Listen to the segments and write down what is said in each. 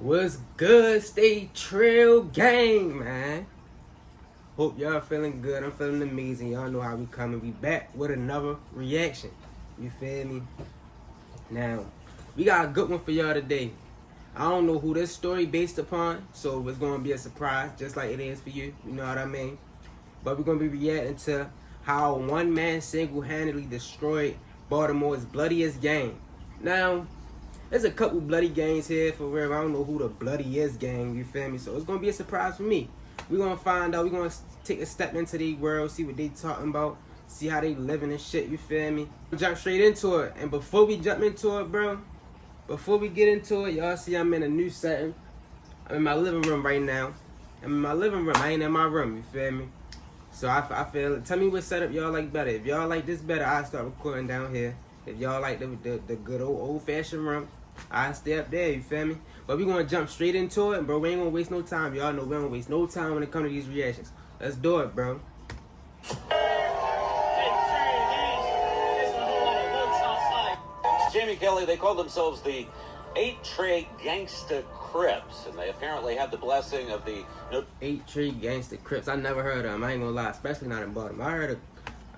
What's good, Stay Trail Gang, man? Hope y'all feeling good. I'm feeling amazing. Y'all know how we coming. We back with another reaction. You feel me? Now, we got a good one for y'all today. I don't know who this story based upon, so it's going to be a surprise, just like it is for you. You know what I mean? But we're going to be reacting to how one man single-handedly destroyed Baltimore's bloodiest gang. Now, there's a couple bloody gangs here for real. I don't know who the bloodiest gang, you feel me? So it's gonna be a surprise for me. We're gonna find out. We're gonna take a step into the world, see what they talking about, see how they living and shit, you feel me? Jump straight into it. And before we jump into it, bro, before we get into it, y'all see I'm in a new setting. I'm in my living room right now. I'm in my living room. I ain't in my room, you feel me? So I feel, tell me what setup y'all like better. If y'all like this better, I'll start recording down here. If y'all like the good old-fashioned room, I stay up there, you feel me? But we gonna jump straight into it, bro. We ain't gonna waste no time. Y'all know we don't waste no time when it comes to these reactions. Let's do it, bro. Jamie Kelly, they call themselves the 8-Tray Gangsta Crips, and they apparently had the blessing of the 8-Tray Gangsta Crips. I never heard of them. I ain't gonna lie, especially not in Baltimore.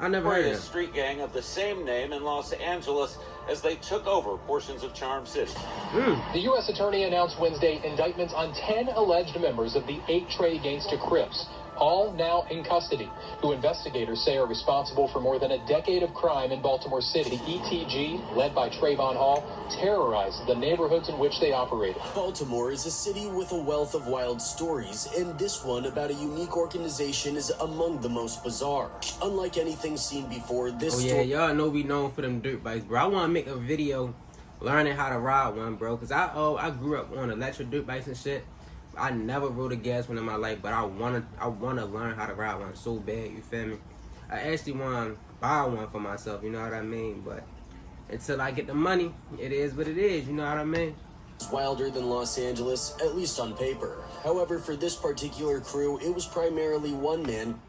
I never heard of them. Street gang of the same name in Los Angeles as they took over portions of Charm City. The U.S. Attorney announced Wednesday indictments on 10 alleged members of the 8-Tray Gangsta Crips, all now in custody, who investigators say are responsible for more than a decade of crime in Baltimore City. The ETG, led by Trayvon Hall, terrorized the neighborhoods in which they operated. Baltimore is a city with a wealth of wild stories, and this one about a unique organization is among the most bizarre. Unlike anything seen before, this y'all know we known for them dirt bikes, bro. I want to make a video learning how to ride one, bro, because I grew up on electric dirt bikes and shit. I never rode a gas one in my life, but I wanna learn how to ride one so bad, you feel me? I actually wanna buy one for myself, you know what I mean? But until I get the money, it is what it is, you know what I mean? It's wilder than Los Angeles, at least on paper. However, for this particular crew, it was primarily one man.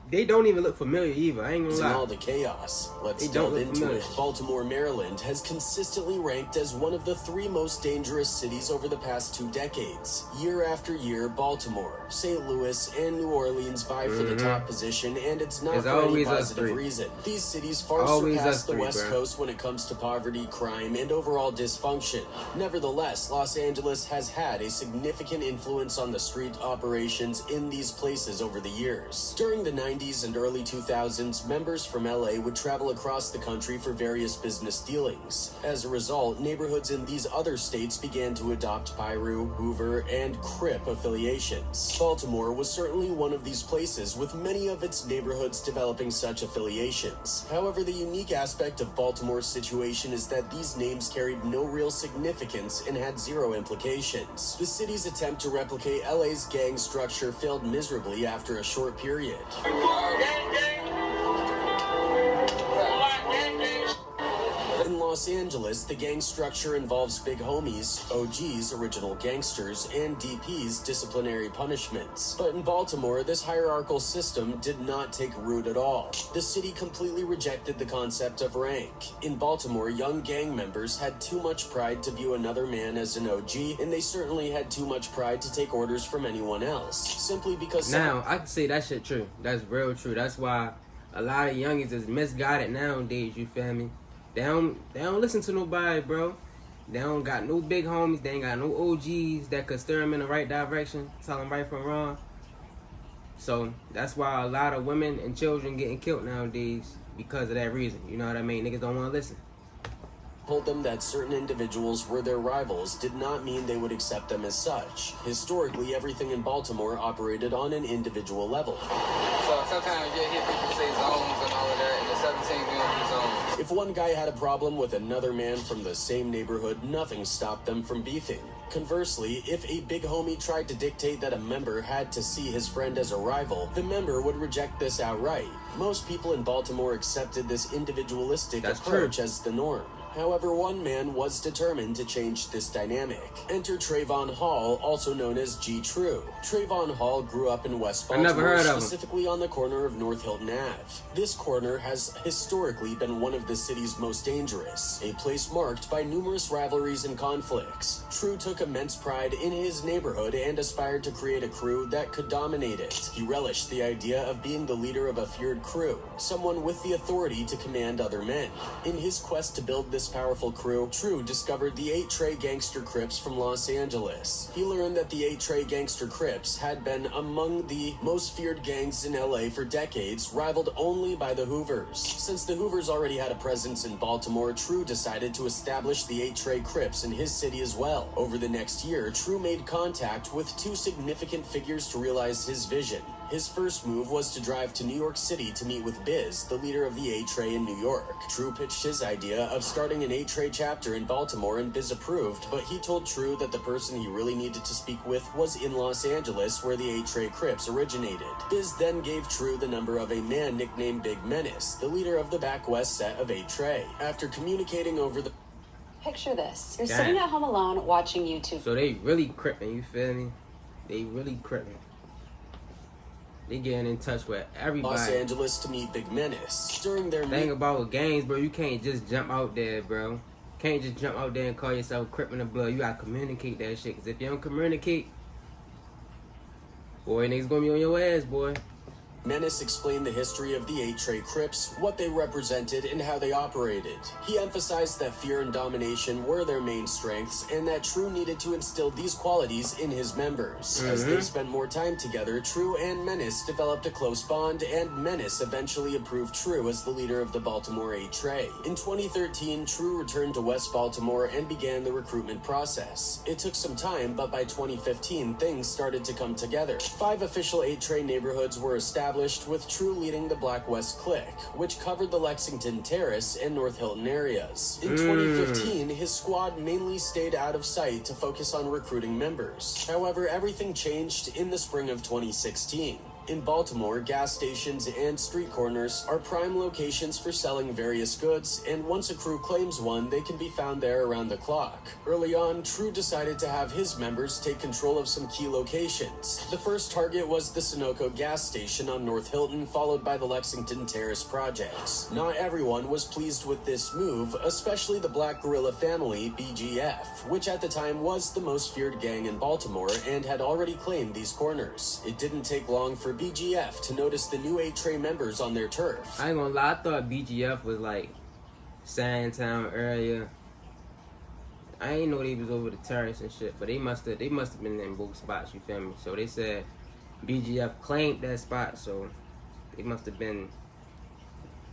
They don't even look familiar either, I ain't gonna lie. All the chaos. Let's delve into it. Baltimore, Maryland has consistently ranked as one of the 3 most dangerous cities over the past 2 decades. Year after year, Baltimore, St. Louis, and New Orleans vie for the top position, and it's not for any positive reason. These cities far surpass the West Coast when it comes to poverty, crime, and overall dysfunction. Nevertheless, Los Angeles has had a significant influence on the street operations in these places over the years. During the 90s and early 2000s, members from LA would travel across the country for various business dealings. As a result, neighborhoods in these other states began to adopt Piru, Hoover, and Crip affiliations. Baltimore was certainly one of these places, with many of its neighborhoods developing such affiliations. However, the unique aspect of Baltimore's situation is that these names carried no real significance and had zero implications. The city's attempt to replicate LA's gang structure failed miserably after a short period. In Los Angeles, the gang structure involves big homies, OGs, original gangsters, and DPs, disciplinary punishments. But in Baltimore, this hierarchical system did not take root at all. The city completely rejected the concept of rank. In Baltimore, young gang members had too much pride to view another man as an OG, and they certainly had too much pride to take orders from anyone else, simply because... Now, I can say that shit true. That's real true. That's why a lot of youngins is misguided nowadays, you feel me? They don't listen to nobody, bro. They don't got no big homies. They ain't got no OGs that could steer them in the right direction, tell them right from wrong. So that's why a lot of women and children getting killed nowadays because of that reason. You know what I mean? Niggas don't want to listen. Told them that certain individuals were their rivals did not mean they would accept them as such. Historically, everything in Baltimore operated on an individual level. So sometimes you hear people say zones and all of that, and the 17 unit zones. If one guy had a problem with another man from the same neighborhood, nothing stopped them from beefing. Conversely, if a big homie tried to dictate that a member had to see his friend as a rival, the member would reject this outright. Most people in Baltimore accepted this individualistic approach as the norm. However, one man was determined to change this dynamic. Enter Trayvon Hall, also known as G. True. Trayvon Hall grew up in West Baltimore, specifically on the corner of North Hilton Ave. This corner has historically been one of the city's most dangerous, a place marked by numerous rivalries and conflicts. True took immense pride in his neighborhood and aspired to create a crew that could dominate it. He relished the idea of being the leader of a feared crew, someone with the authority to command other men. In his quest to build this powerful crew, True discovered the 8 Trey Gangster Crips from Los Angeles. He learned that the 8 Trey Gangster Crips had been among the most feared gangs in LA for decades, rivaled only by the Hoovers. Since the Hoovers already had a presence in Baltimore, True decided to establish the 8 Trey Crips in his city as well. Over the next year, True made contact with 2 significant figures to realize his vision. His first move was to drive to New York City to meet with Biz, the leader of the 8 Trey in New York. True pitched his idea of starting an 8 Trey chapter in Baltimore, and Biz approved, but he told True that the person he really needed to speak with was in Los Angeles, where the 8 Trey Crips originated. Biz then gave True the number of a man nicknamed Big Menace, the leader of the back west set of 8 Trey. After communicating over the... Picture this. You're sitting at home alone watching YouTube. So they really crippin', you feel me? They really crippin'. They getting in touch with everybody. Los Angeles to meet Big Menace. During their thing about with gangs, bro, you can't just jump out there, bro. Can't just jump out there and call yourself Crip in the blood. You gotta communicate that shit. Cause if you don't communicate, boy, niggas gonna be on your ass, boy. Menace explained the history of the 8 Trey Crips, what they represented, and how they operated. He emphasized that fear and domination were their main strengths, and that True needed to instill these qualities in his members. As they spent more time together, True and Menace developed a close bond, and Menace eventually approved True as the leader of the Baltimore 8 Trey. In 2013, True returned to West Baltimore and began the recruitment process. It took some time, but by 2015, things started to come together. 5 official 8 Trey neighborhoods were established, with True leading the Black West Clique, which covered the Lexington Terrace and North Hilton areas. In 2015, his squad mainly stayed out of sight to focus on recruiting members. However, everything changed in the spring of 2016. In Baltimore, gas stations and street corners are prime locations for selling various goods, and once a crew claims one, they can be found there around the clock. Early on, True decided to have his members take control of some key locations. The first target was the Sunoco gas station on North Hilton, followed by the Lexington Terrace projects. Not everyone was pleased with this move, especially the Black Guerrilla family, BGF, which at the time was the most feared gang in Baltimore and had already claimed these corners. It didn't take long for BGF to notice the new 8 Trey members on their turf. I ain't gonna lie, I thought BGF was like Sandtown area. I ain't know they was over the terrace and shit, but they must have been in both spots, you feel me? So they said BGF claimed that spot, so they must have been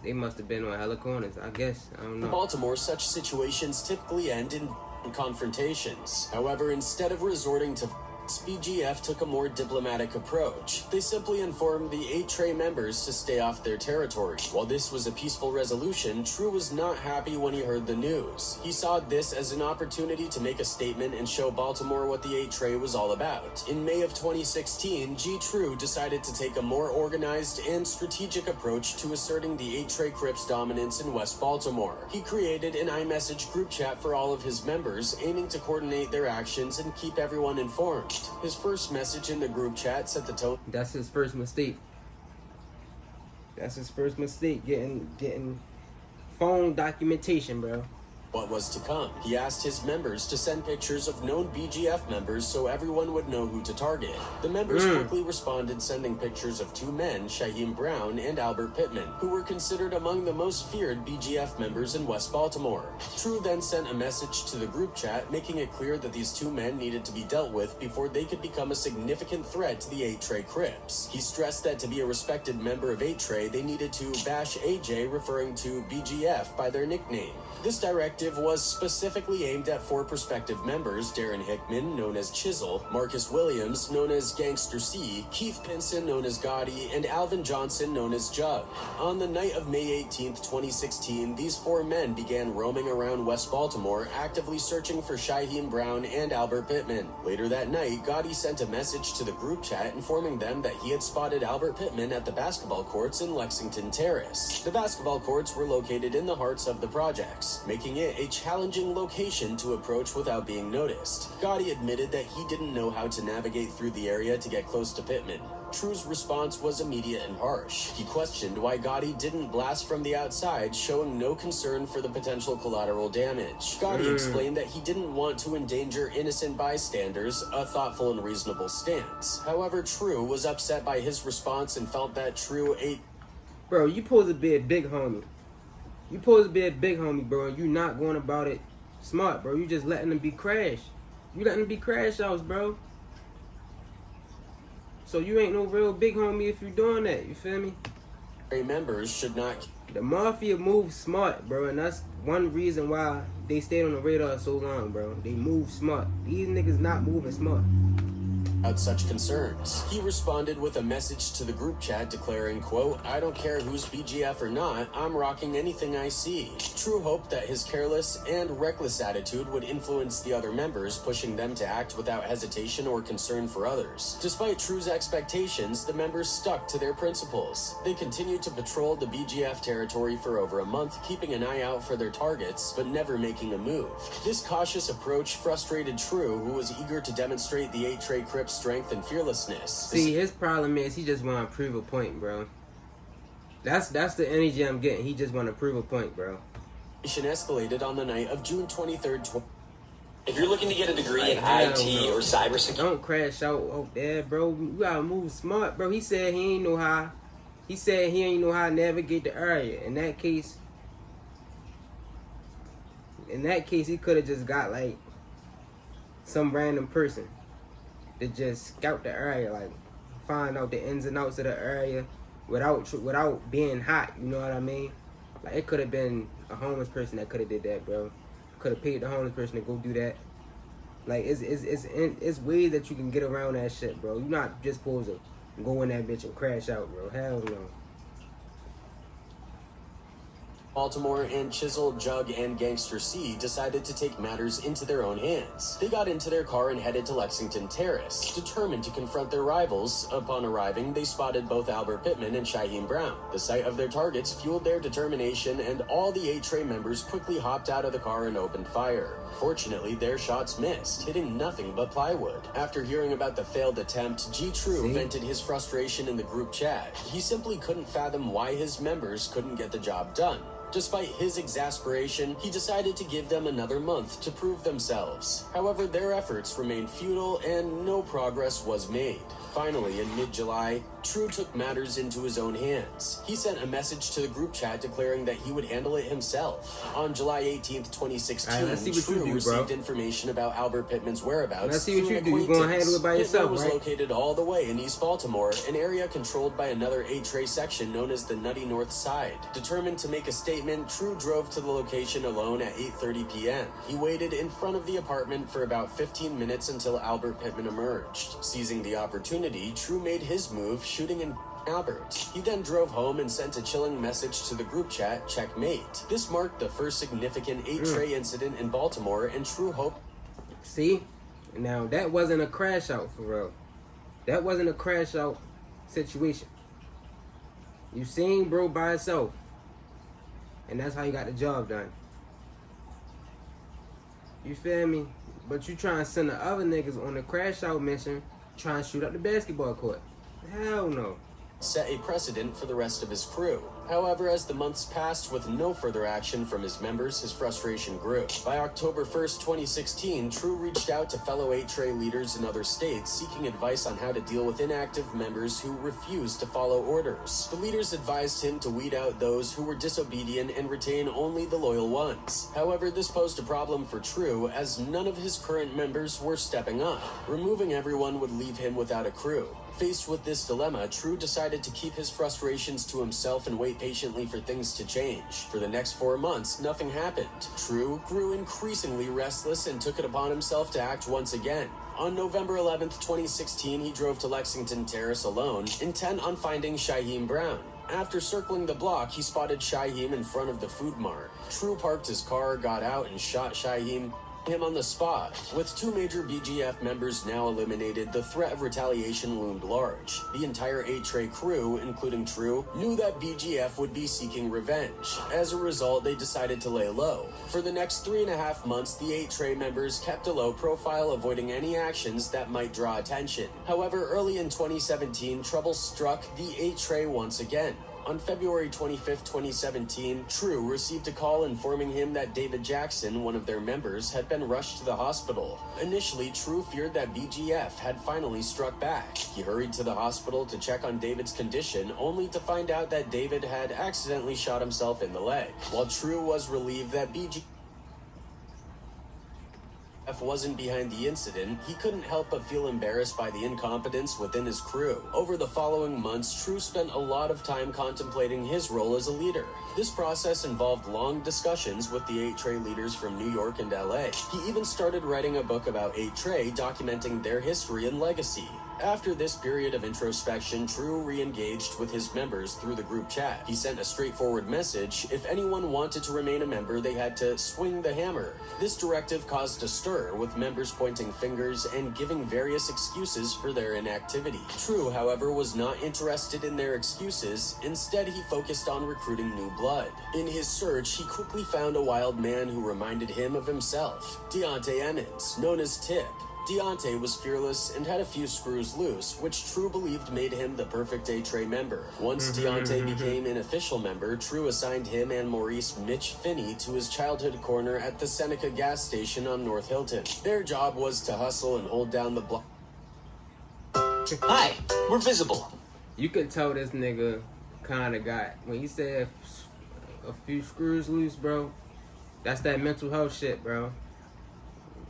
on hella corners, I guess. I don't know. In Baltimore, such situations typically end in confrontations. However, instead of resorting to BGF took a more diplomatic approach. They simply informed the 8 Trey members to stay off their territory. While this was a peaceful resolution, True was not happy when he heard the news. He saw this as an opportunity to make a statement and show Baltimore what the 8 Trey was all about. In May of 2016, G. True decided to take a more organized and strategic approach to asserting the 8 Trey Crips' dominance in West Baltimore. He created an iMessage group chat for all of his members, aiming to coordinate their actions and keep everyone informed. His first message in the group chat set the tone. That's his first mistake. That's his first mistake, getting phone documentation, bro. What was to come. He asked his members to send pictures of known BGF members so everyone would know who to target. The members quickly responded, sending pictures of 2 men, Shaheem Brown and Albert Pittman, who were considered among the most feared BGF members in West Baltimore. True then sent a message to the group chat, making it clear that these 2 men needed to be dealt with before they could become a significant threat to the 8 Trey Crips. He stressed that to be a respected member of 8 Trey, they needed to bash AJ, referring to BGF by their nickname. This directive was specifically aimed at 4 prospective members: Darren Hickman, known as Chisel, Marcus Williams, known as Gangster C, Keith Pinson, known as Gotti, and Alvin Johnson, known as Jug. On the night of May 18th, 2016, these 4 men began roaming around West Baltimore, actively searching for Shaheem Brown and Albert Pittman. Later that night, Gotti sent a message to the group chat informing them that he had spotted Albert Pittman at the basketball courts in Lexington Terrace. The basketball courts were located in the hearts of the projects, making it it a challenging location to approach without being noticed. Gotti admitted that he didn't know how to navigate through the area to get close to Pittman. True's response was immediate and harsh. He questioned why Gotti didn't blast from the outside, showing no concern for the potential collateral damage. Gotti explained that he didn't want to endanger innocent bystanders, a thoughtful and reasonable stance. However, True was upset by his response and felt that True ate... Bro, you supposed to be a big homie. You supposed to be a big homie, bro. You not going about it smart, bro. You just letting them be crash. You letting them be crash outs, bro. So you ain't no real big homie if you doing that. You feel me? Members should not... The Mafia moves smart, bro. And that's one reason why they stayed on the radar so long, bro. They move smart. These niggas not moving smart. Out such concerns. He responded with a message to the group chat declaring, quote, "I don't care who's BGF or not, I'm rocking anything I see." True hoped that his careless and reckless attitude would influence the other members, pushing them to act without hesitation or concern for others. Despite True's expectations, the members stuck to their principles. They continued to patrol the BGF territory for over a month, keeping an eye out for their targets, but never making a move. This cautious approach frustrated True, who was eager to demonstrate the 8 Trey Crips' strength and fearlessness. See, his problem is he just want to prove a point, bro. That's the energy I'm getting. He just want to prove a point, bro. Escalated on the night of June 23rd. If you're looking to get a degree in IT or cybersecurity, don't crash out there, bro. You gotta move smart, bro. He said he ain't know how. He said he ain't know how to navigate the area. In that case, he could have just got like some random person to just scout the area, like find out the ins and outs of the area without being hot. You know what I mean? Like it could have been a homeless person that could have did that, bro. Could have paid the homeless person to go do that. Like it's ways that you can get around that shit, bro. You're not just supposed to go in that bitch and crash out, bro. Hell no. Baltimore and Chisel, Jug, and Gangster C decided to take matters into their own hands. They got into their car and headed to Lexington Terrace, determined to confront their rivals. Upon arriving, they spotted both Albert Pittman and Shyheim Brown. The sight of their targets fueled their determination, and all the 8 Trey members quickly hopped out of the car and opened fire. Fortunately, their shots missed, hitting nothing but plywood. After hearing about the failed attempt, G. True vented his frustration in the group chat. He simply couldn't fathom why his members couldn't get the job done. Despite his exasperation, he decided to give them another month to prove themselves. However, their efforts remained futile and no progress was made. Finally, in mid-July, True took matters into his own hands. He sent a message to the group chat declaring that he would handle it himself. On July 18th, 2016, True received information about Albert Pittman's whereabouts. Let's see what you do. You're going to handle it by yourself, Pittman was right? located all the way in East Baltimore, an area controlled by another 8 Trey section known as the Nutty North Side. Determined to make a statement, True drove to the location alone at 8:30 p.m. He waited in front of the apartment for about 15 minutes until Albert Pittman emerged. Seizing the opportunity, True made his move, shooting and Albert. He then drove home and sent a chilling message to the group chat, checkmate. This marked the first significant 8 Trey incident in Baltimore, and True hoped... See? Now, that wasn't a crash out for real. That wasn't a crash out situation. You seen bro by himself. And that's how you got the job done. You feel me? But you trying to send the other niggas on the crash out mission, trying to shoot up the basketball court. Hell no. Set a precedent for the rest of his crew. However, as the months passed with no further action from his members, his frustration grew. By October 1st, 2016, True reached out to fellow 8 Trey leaders in other states, seeking advice on how to deal with inactive members who refused to follow orders. The leaders advised him to weed out those who were disobedient and retain only the loyal ones. However, this posed a problem for True, as none of his current members were stepping up. Removing everyone would leave him without a crew. Faced with this dilemma, True decided to keep his frustrations to himself and wait patiently for things to change. For the next 4 months, nothing happened. True grew increasingly restless and took it upon himself to act once again. On November 11th, 2016, he drove to Lexington Terrace alone, intent on finding Shyheim Brown. After circling the block, he spotted Shyheim in front of the food mart. True parked his car, got out, and shot Shyheim him on the spot. With 2 major BGF members now eliminated, the threat of retaliation loomed large. The entire 8-Tray crew, including True, knew that BGF would be seeking revenge. As a result, they decided to lay low. For the next 3.5 months, the 8-Tray members kept a low profile, avoiding any actions that might draw attention. However, early in 2017, trouble struck the 8-Tray once again. On February 25, 2017, True received a call informing him that David Jackson, one of their members, had been rushed to the hospital. Initially, True feared that BGF had finally struck back. He hurried to the hospital to check on David's condition, only to find out that David had accidentally shot himself in the leg. While True was relieved that BGF wasn't behind the incident, he couldn't help but feel embarrassed by the incompetence within his crew. Over the following months, True spent a lot of time contemplating his role as a leader. This process involved long discussions with the 8-Tray leaders from New York and LA. He even started writing a book about 8-Tray, documenting their history and legacy. After this period of introspection, True re-engaged with his members through the group chat. He sent a straightforward message: if anyone wanted to remain a member, they had to swing the hammer. This directive caused a stir, with members pointing fingers and giving various excuses for their inactivity. True, however, was not interested in their excuses. Instead, he focused on recruiting new blood. In his search, he quickly found a wild man who reminded him of himself: Deontay Emmons, known as Tip. Deontay was fearless and had a few screws loose, which True believed made him the perfect 8-Tray member. Once Deontay became an official member, True assigned him and Maurice Mitch Finney to his childhood corner at the Seneca gas station on North Hilton. Their job was to hustle and hold down the block. Hi, we're visible. You could tell this nigga kind of got, when he said a few screws loose, bro, that's that mental health shit, bro.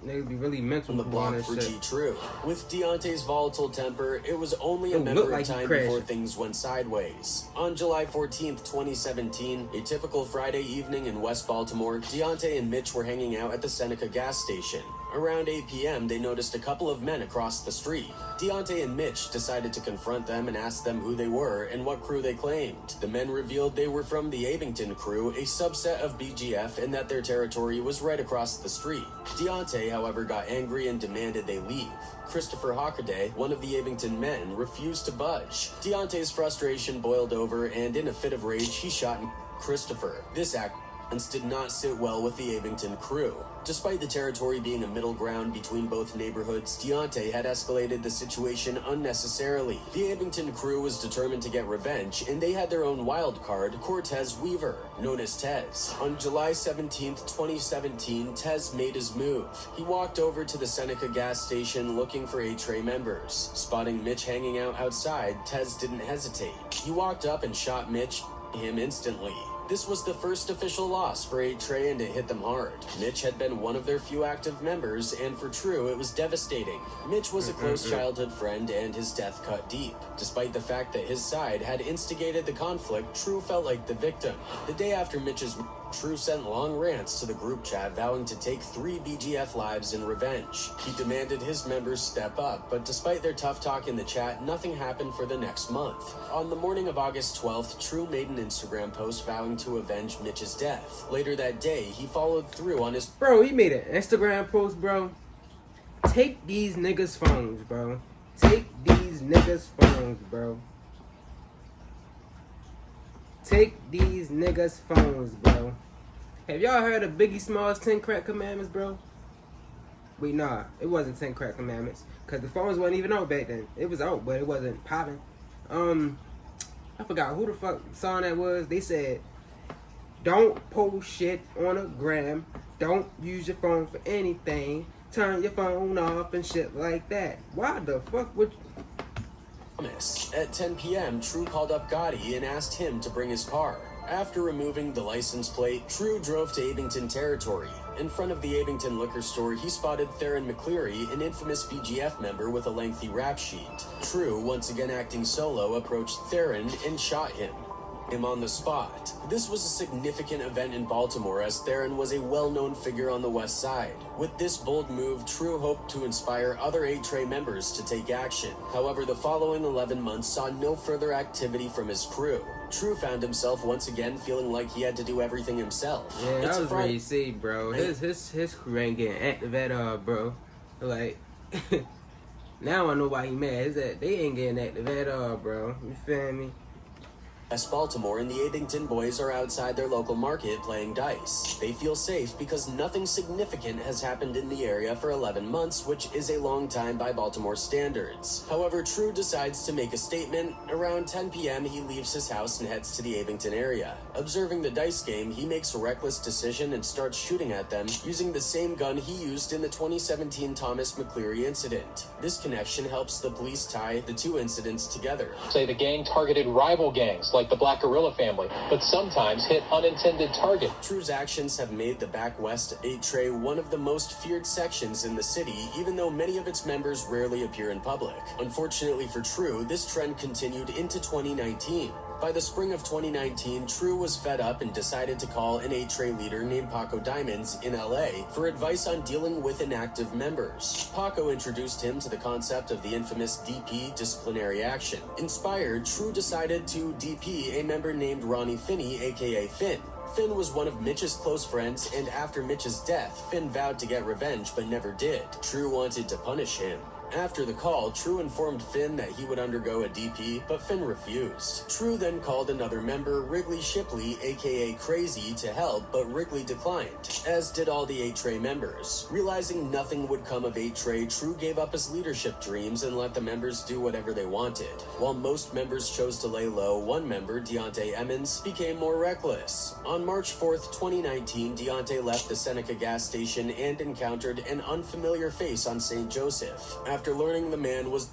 Niggas be really mental On the block for G True. With Deontay's volatile temper, it was only a matter of time before things went sideways. On July 14th, 2017, a typical Friday evening in West Baltimore, Deontay and Mitch were hanging out at the Seneca gas station. Around 8 p.m., they noticed a couple of men across the street. Deontay and Mitch decided to confront them and ask them who they were and what crew they claimed. The men revealed they were from the Abington crew, a subset of BGF, and that their territory was right across the street. Deontay, however, got angry and demanded they leave. Christopher Hockaday, one of the Abington men, refused to budge. Deontay's frustration boiled over, and in a fit of rage, he shot Christopher. This act did not sit well with the Abington crew. Despite the territory being a middle ground between both neighborhoods, Deontay had escalated the situation unnecessarily. The Abington crew was determined to get revenge, and they had their own wild card, Cortez Weaver, known as Tez. On July 17th, 2017, Tez made his move. He walked over to the Seneca gas station looking for 8-Tray members. Spotting Mitch hanging out outside, Tez didn't hesitate. He walked up and shot him instantly. This was the first official loss for 8-Tray, and it hit them hard. Mitch had been one of their few active members, and for True, it was devastating. Mitch was a close childhood friend, and his death cut deep. Despite the fact that his side had instigated the conflict, True felt like the victim. The day after Mitch's True sent long rants to the group chat, vowing to take 3 BGF lives in revenge. He demanded his members step up, but despite their tough talk in the chat, nothing happened for the next month. On the morning of August 12th, True made an Instagram post vowing to avenge Mitch's death. Later that day, he followed through on his... Bro, he made an Instagram post, bro. Take these niggas' phones, bro. Take these niggas' phones, bro. Take these niggas' phones, bro. Have y'all heard of Biggie Small's 10 Crack Commandments, bro? Wait, nah, it wasn't 10 Crack Commandments, because the phones wasn't even out back then. It was out, but it wasn't popping. I forgot who the fuck song that was. They said, don't post shit on a gram. Don't use your phone for anything. Turn your phone off and shit like that. Why the fuck would you... At 10 p.m., True called up Gotti and asked him to bring his car. After removing the license plate, True drove to Abington territory. In front of the Abington liquor store, he spotted Theron McCleary, an infamous BGF member with a lengthy rap sheet. True, once again acting solo, approached Theron and shot him. him on the spot. This was a significant event in Baltimore, as Theron was a well-known figure on the West Side. With this bold move, True hoped to inspire other 8 members to take action. However, the following 11 months saw no further activity from his crew. True found himself once again feeling like he had to do everything himself. Yeah, I was ready to see, bro. His crew ain't getting active at all, bro. Like, now I know why he mad. Is that they ain't getting active at all, bro. You feel me? Baltimore and the Abington boys are outside their local market playing dice. They feel safe because nothing significant has happened in the area for 11 months, which is a long time by Baltimore standards. However, True decides to make a statement. Around 10 p.m., he leaves his house and heads to the Abington area. Observing the dice game, he makes a reckless decision and starts shooting at them using the same gun he used in the 2017 Thomas McCleary incident. This connection helps the police tie the two incidents together. Say the gang targeted rival gangs like the Black Gorilla family, but sometimes hit unintended targets. True's actions have made the Back West 8 one of the most feared sections in the city, even though many of its members rarely appear in public. Unfortunately for True, this trend continued into 2019. By the spring of 2019, True was fed up and decided to call an 8 leader named Paco Diamonds in LA for advice on dealing with inactive members. Paco introduced him to the concept of the infamous DP, disciplinary action. Inspired, True decided to DP a member named Ronnie Finney, aka Finn. Finn was one of Mitch's close friends, and after Mitch's death, Finn vowed to get revenge but never did. True wanted to punish him. After the call, True informed Finn that he would undergo a DP, but Finn refused. True then called another member, Wrigley Shipley, aka Crazy, to help, but Wrigley declined, as did all the 8 members. Realizing nothing would come of 8 True gave up his leadership dreams and let the members do whatever they wanted. While most members chose to lay low, one member, Deontay Emmons, became more reckless. On March 4th, 2019, Deontay left the Seneca gas station and encountered an unfamiliar face on St. Joseph. After learning the man was...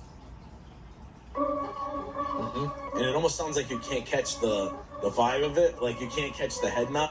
And it almost sounds like you can't catch the vibe of it, like you can't catch the head nod.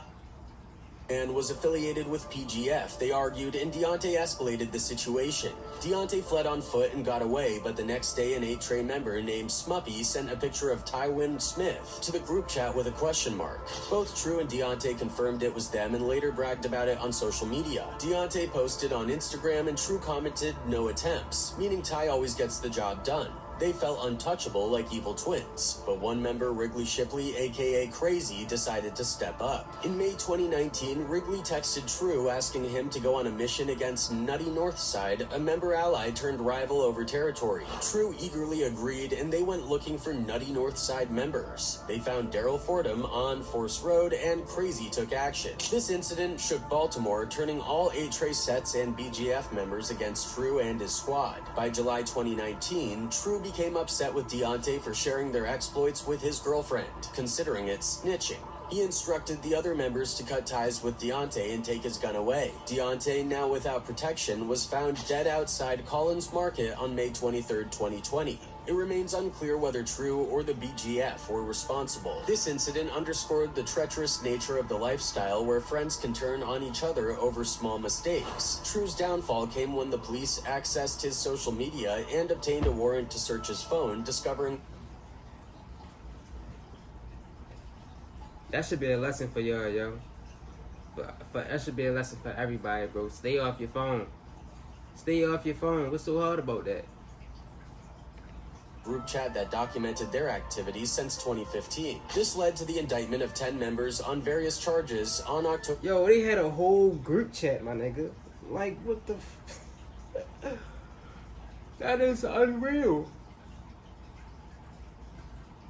And was affiliated with PGF. They argued, and Deontay escalated the situation. Deontay fled on foot and got away, but the next day an 8 member named Smuppy sent a picture of Tywin Smith to the group chat with a question mark. Both True and Deontay confirmed it was them and later bragged about it on social media. Deontay posted on Instagram and True commented, "No attempts," meaning Ty always gets the job done. They felt untouchable like evil twins, but one member, Wrigley Shipley, aka Crazy, decided to step up. In May 2019, Wrigley texted True asking him to go on a mission against Nutty Northside, a member ally turned rival over territory. True eagerly agreed, and they went looking for Nutty Northside members. They found Daryl Fordham on Force Road, and Crazy took action. This incident shook Baltimore, turning all 8 sets and BGF members against True and his squad. By July 2019, True became upset with Deontay for sharing their exploits with his girlfriend, considering it snitching. He instructed the other members to cut ties with Deontay and take his gun away. Deontay, now without protection, was found dead outside Collins Market on May 23, 2020. It remains unclear whether True or the BGF were responsible. This incident underscored the treacherous nature of the lifestyle where friends can turn on each other over small mistakes. True's downfall came when the police accessed his social media and obtained a warrant to search his phone, discovering... That should be a lesson for y'all, yo. That should be a lesson for everybody, bro. Stay off your phone. Stay off your phone. What's so hard about that? Group chat that documented their activities since 2015. This led to the indictment of 10 members on various charges on October... Yo, they had a whole group chat, my nigga. Like, what the That is unreal.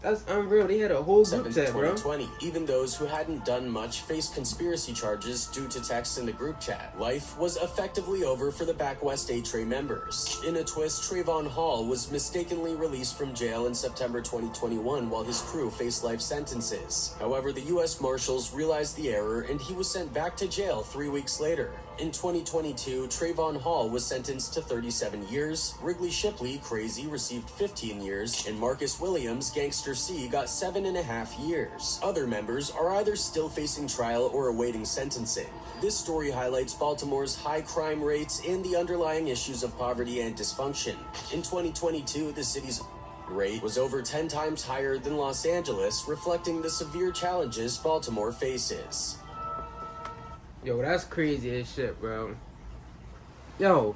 That's unreal. They had a whole group chat, bro. 2020. Even those who hadn't done much faced conspiracy charges due to texts in the group chat. Life was effectively over for the Back West 8 members. In a twist, Trayvon Hall was mistakenly released from jail in September 2021 while his crew faced life sentences. However, the U.S. Marshals realized the error and he was sent back to jail 3 weeks later. In 2022, Trayvon Hall was sentenced to 37 years, Wrigley Shipley, Crazy, received 15 years, and Marcus Williams, Gangster C, got 7.5 years. Other members are either still facing trial or awaiting sentencing. This story highlights Baltimore's high crime rates and the underlying issues of poverty and dysfunction. In 2022, the city's rate was over 10 times higher than Los Angeles, reflecting the severe challenges Baltimore faces. Yo, that's crazy as shit, bro. Yo,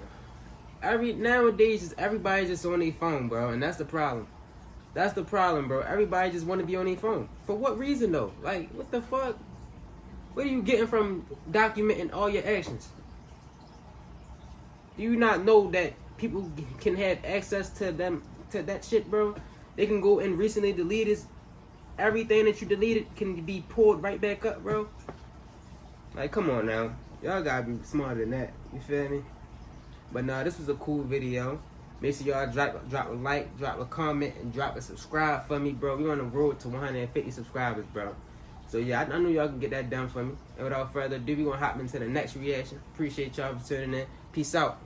nowadays everybody just on their phone, bro, and that's the problem. That's the problem, bro. Everybody just want to be on their phone. For what reason, though? Like, what the fuck? What are you getting from documenting all your actions? Do you not know that people can have access to that shit, bro? They can go and recently deleted everything that you deleted can be pulled right back up, bro. Like, come on now. Y'all gotta be smarter than that. You feel me? But nah, this was a cool video. Make sure y'all drop a like, drop a comment, and drop a subscribe for me, bro. We on the road to 150 subscribers, bro. So yeah, I know y'all can get that done for me. And without further ado, we gonna hop into the next reaction. Appreciate y'all for tuning in. Peace out.